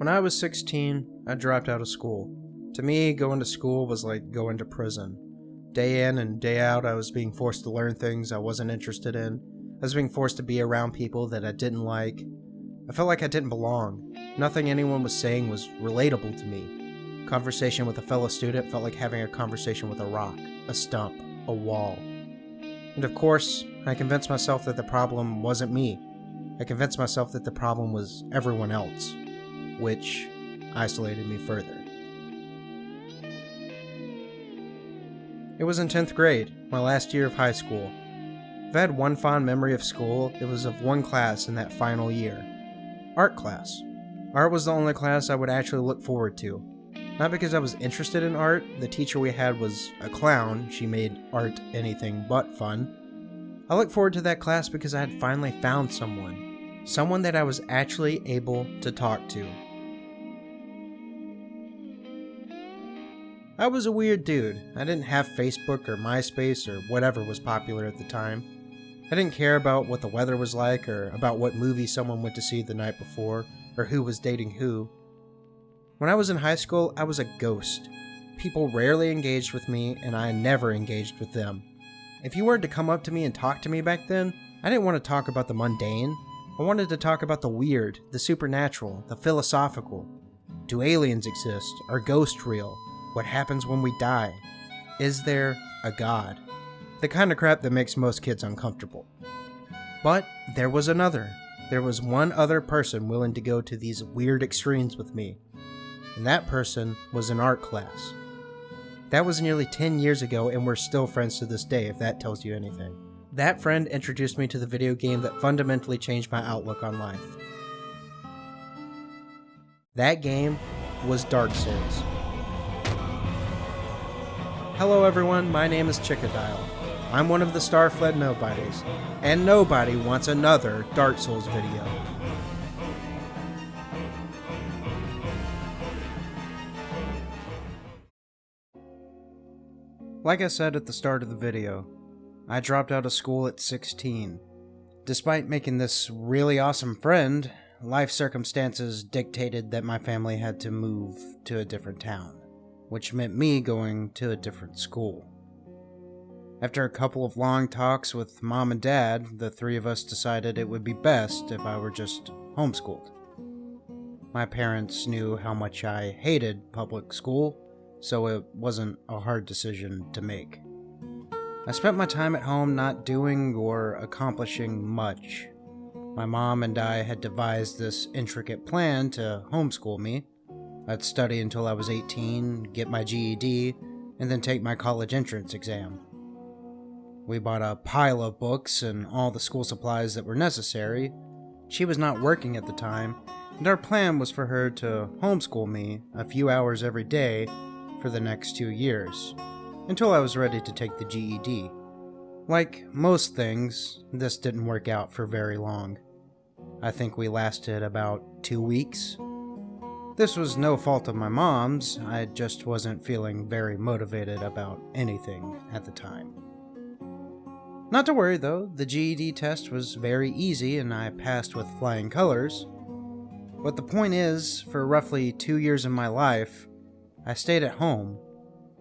When I was 16, I dropped out of school. To me, going to school was like going to prison. Day in and day out, I was being forced to learn things I wasn't interested in. I was being forced to be around people that I didn't like. I felt like I didn't belong. Nothing anyone was saying was relatable to me. Conversation with a fellow student felt like having a conversation with a rock, a stump, a wall. And of course, I convinced myself that the problem wasn't me. I convinced myself that the problem was everyone else, which isolated me further. It was in 10th grade, my last year of high school. If I had one fond memory of school, it was of one class in that final year. Art class. Art was the only class I would actually look forward to. Not because I was interested in art, the teacher we had was a clown, she made art anything but fun. I looked forward to that class because I had finally found someone that I was actually able to talk to. I was a weird dude. I didn't have Facebook or MySpace or whatever was popular at the time. I didn't care about what the weather was like or about what movie someone went to see the night before or who was dating who. When I was in high school, I was a ghost. People rarely engaged with me and I never engaged with them. If you wanted to come up to me and talk to me back then, I didn't want to talk about the mundane. I wanted to talk about the weird, the supernatural, the philosophical. Do aliens exist? Are ghosts real? What happens when we die? Is there a God? The kind of crap that makes most kids uncomfortable. But there was another. There was one other person willing to go to these weird extremes with me. And that person was in art class. That was nearly 10 years ago and we're still friends to this day, if that tells you anything. That friend introduced me to the video game that fundamentally changed my outlook on life. That game was Dark Souls. Hello everyone, my name is Chickadile. I'm one of the Starfled Nobodies, and nobody wants another Dark Souls video. Like I said at the start of the video, I dropped out of school at 16. Despite making this really awesome friend, life circumstances dictated that my family had to move to a different town, which meant me going to a different school. After a couple of long talks with Mom and Dad, the three of us decided it would be best if I were just homeschooled. My parents knew how much I hated public school, so it wasn't a hard decision to make. I spent my time at home not doing or accomplishing much. My mom and I had devised this intricate plan to homeschool me. I'd study until I was 18, get my GED, and then take my college entrance exam. We bought a pile of books and all the school supplies that were necessary. She was not working at the time, and our plan was for her to homeschool me a few hours every day for the next 2 years, until I was ready to take the GED. Like most things, this didn't work out for very long. I think we lasted about 2 weeks. This was no fault of my mom's, I just wasn't feeling very motivated about anything at the time. Not to worry though, the GED test was very easy and I passed with flying colors. But the point is, for roughly 2 years of my life, I stayed at home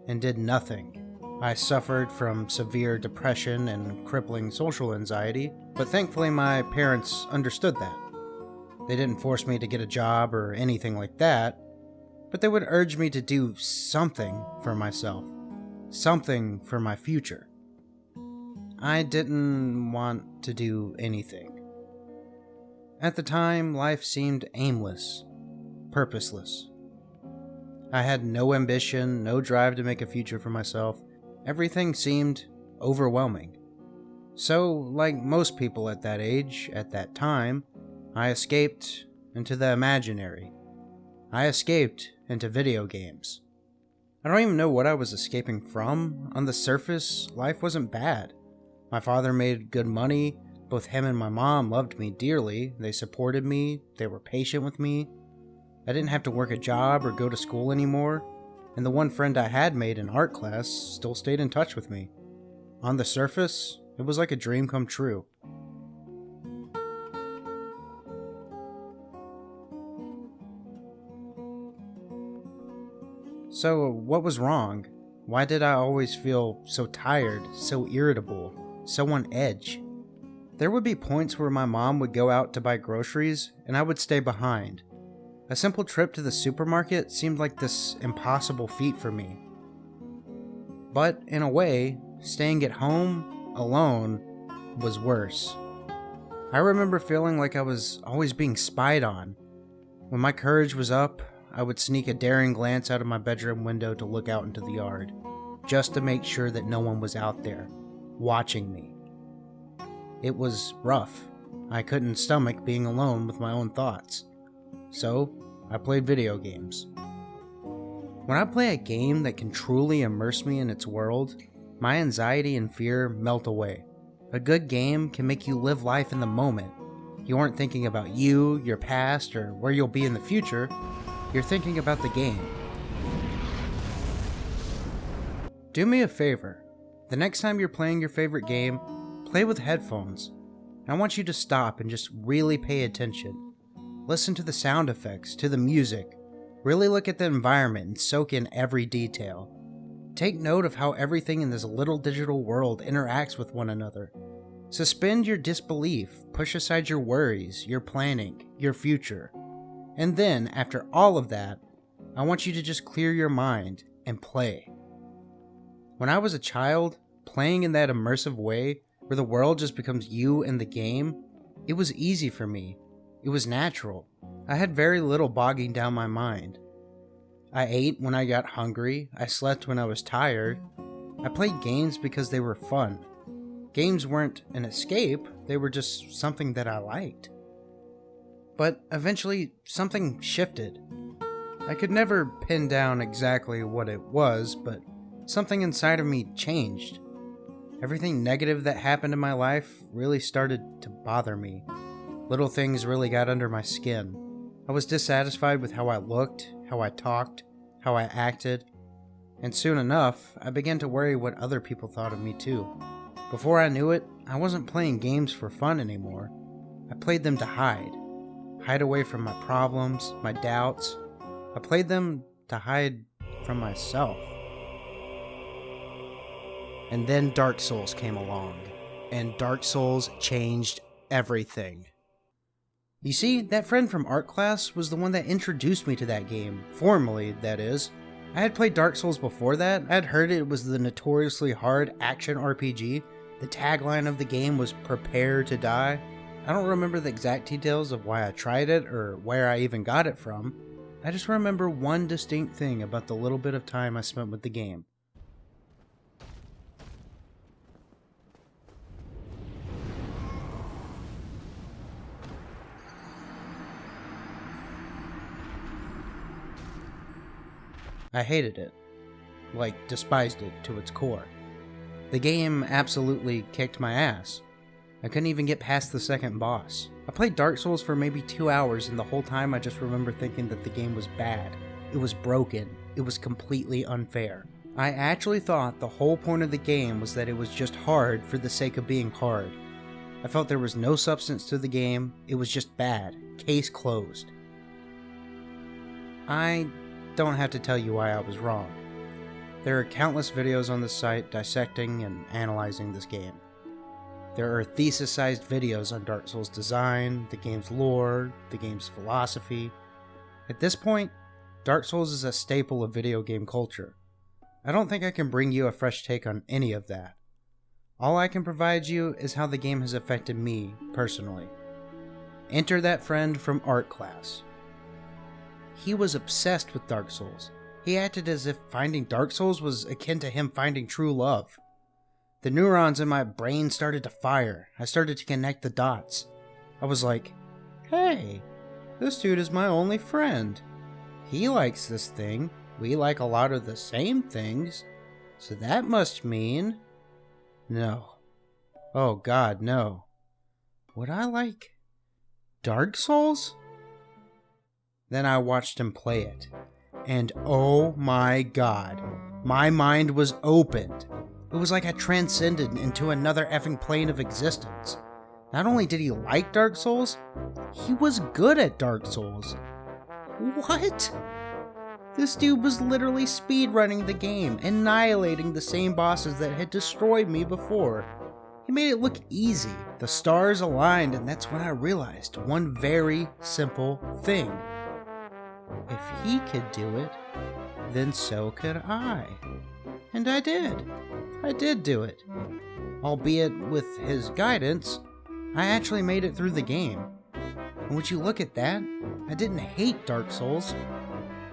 and did nothing. I suffered from severe depression and crippling social anxiety, but thankfully my parents understood that. They didn't force me to get a job or anything like that, but they would urge me to do something for myself, something for my future. I didn't want to do anything. At the time, life seemed aimless, purposeless. I had no ambition, no drive to make a future for myself. Everything seemed overwhelming. So, like most people at that age, at that time, I escaped into the imaginary. I escaped into video games. I don't even know what I was escaping from. On the surface, life wasn't bad. My father made good money. Both him and my mom loved me dearly. They supported me. They were patient with me. I didn't have to work a job or go to school anymore. And the one friend I had made in art class still stayed in touch with me. On the surface, it was like a dream come true. So, what was wrong? Why did I always feel so tired, so irritable, so on edge? There would be points where my mom would go out to buy groceries and I would stay behind. A simple trip to the supermarket seemed like this impossible feat for me. But in a way, staying at home, alone, was worse. I remember feeling like I was always being spied on. When my courage was up, I would sneak a daring glance out of my bedroom window to look out into the yard, just to make sure that no one was out there, watching me. It was rough. I couldn't stomach being alone with my own thoughts. So, I played video games. When I play a game that can truly immerse me in its world, my anxiety and fear melt away. A good game can make you live life in the moment. You aren't thinking about you, your past, or where you'll be in the future. You're thinking about the game. Do me a favor. The next time you're playing your favorite game, play with headphones. I want you to stop and just really pay attention. Listen to the sound effects, to the music. Really look at the environment and soak in every detail. Take note of how everything in this little digital world interacts with one another. Suspend your disbelief, push aside your worries, your planning, your future. And then, after all of that, I want you to just clear your mind and play. When I was a child, playing in that immersive way, where the world just becomes you and the game, it was easy for me. It was natural. I had very little bogging down my mind. I ate when I got hungry, I slept when I was tired. I played games because they were fun. Games weren't an escape, they were just something that I liked. But eventually, something shifted. I could never pin down exactly what it was, but something inside of me changed. Everything negative that happened in my life really started to bother me. Little things really got under my skin. I was dissatisfied with how I looked, how I talked, how I acted, and soon enough, I began to worry what other people thought of me too. Before I knew it, I wasn't playing games for fun anymore. I played them to hide away from my problems, my doubts. I played them to hide from myself. And then Dark Souls came along, and Dark Souls changed everything. You see, that friend from art class was the one that introduced me to that game, formally, that is. I had played Dark Souls before that. I had heard it was the notoriously hard action RPG. The tagline of the game was "Prepare to Die." I don't remember the exact details of why I tried it or where I even got it from. I just remember one distinct thing about the little bit of time I spent with the game. I hated it. Despised it to its core. The game absolutely kicked my ass. I couldn't even get past the second boss. I played Dark Souls for maybe 2 hours, and the whole time I just remember thinking that the game was bad. It was broken. It was completely unfair. I actually thought the whole point of the game was that it was just hard for the sake of being hard. I felt there was no substance to the game. It was just bad. Case closed. I don't have to tell you why I was wrong. There are countless videos on this site dissecting and analyzing this game. There are thesis-sized videos on Dark Souls design, the game's lore, the game's philosophy. At this point, Dark Souls is a staple of video game culture. I don't think I can bring you a fresh take on any of that. All I can provide you is how the game has affected me, personally. Enter that friend from art class. He was obsessed with Dark Souls. He acted as if finding Dark Souls was akin to him finding true love. The neurons in my brain started to fire. I started to connect the dots. I was like, hey, this dude is my only friend. He likes this thing. We like a lot of the same things. So that must mean... No. Oh God, no. Would I like Dark Souls? Then I watched him play it. And oh my God, my mind was opened. It was like I transcended into another effing plane of existence. Not only did he like Dark Souls, he was good at Dark Souls. What? This dude was literally speedrunning the game, annihilating the same bosses that had destroyed me before. He made it look easy. The stars aligned, and that's when I realized one very simple thing. If he could do it, then so could I. And I did. I did do it. Albeit with his guidance, I actually made it through the game. And would you look at that? I didn't hate Dark Souls.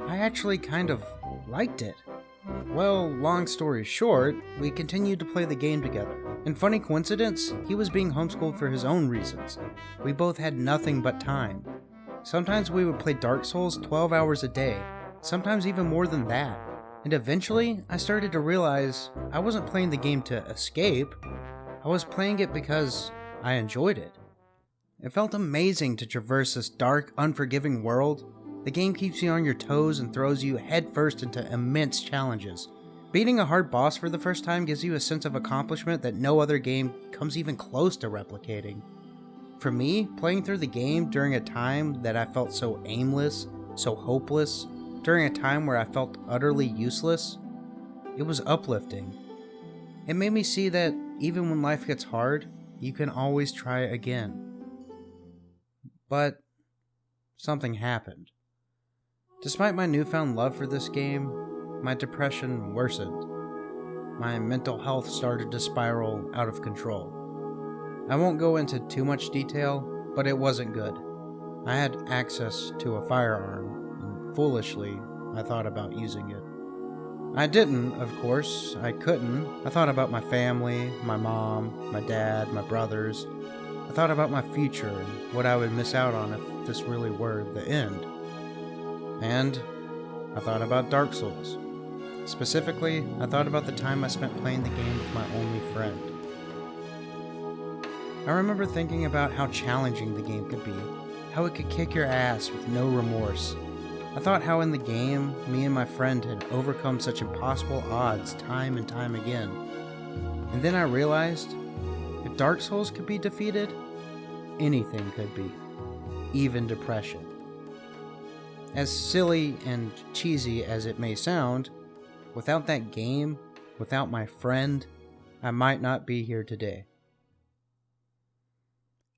I actually kind of liked it. Well, long story short, we continued to play the game together. And funny coincidence, he was being homeschooled for his own reasons. We both had nothing but time. Sometimes we would play Dark Souls 12 hours a day, sometimes even more than that. And eventually, I started to realize I wasn't playing the game to escape. I was playing it because I enjoyed it. It felt amazing to traverse this dark, unforgiving world. The game keeps you on your toes and throws you headfirst into immense challenges. Beating a hard boss for the first time gives you a sense of accomplishment that no other game comes even close to replicating. For me, playing through the game during a time that I felt so aimless, so hopeless, during a time where I felt utterly useless, it was uplifting. It made me see that even when life gets hard, you can always try again. But something happened. Despite my newfound love for this game, my depression worsened. My mental health started to spiral out of control. I won't go into too much detail, but it wasn't good. I had access to a firearm, and foolishly, I thought about using it. I didn't, of course. I couldn't. I thought about my family, my mom, my dad, my brothers. I thought about my future and what I would miss out on if this really were the end. And I thought about Dark Souls. Specifically, I thought about the time I spent playing the game with my only friend. I remember thinking about how challenging the game could be, how it could kick your ass with no remorse. I thought how in the game, me and my friend had overcome such impossible odds time and time again. And then I realized, if Dark Souls could be defeated, anything could be, even depression. As silly and cheesy as it may sound, without that game, without my friend, I might not be here today.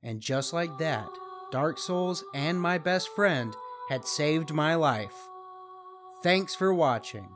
And just like that, Dark Souls and my best friend had saved my life. Thanks for watching.